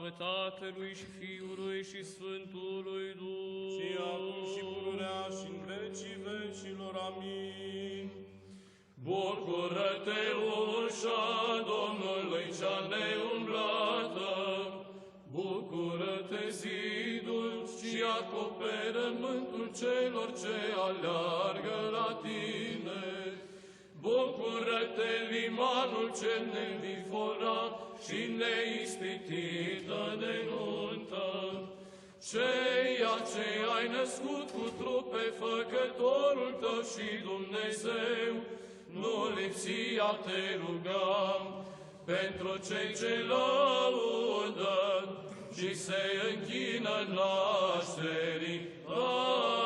Slavă Tatălui și Fiului și Sfântului Duh. Și acum și pururea și în vecii vecilor. Amin. Bucură-te, ușa Domnului cea neumblată, bucură-te, zidul și acoperământul celor ce aleargă la tine. Bucură-te, limanul cel neînviforat și neispitită de nuntă, ceea ce ai născut cu trup pe Făcătorul tău și Dumnezeu, nu lipsi a te rugăm pentru cei ce laudă și se închină nașterii. Amin.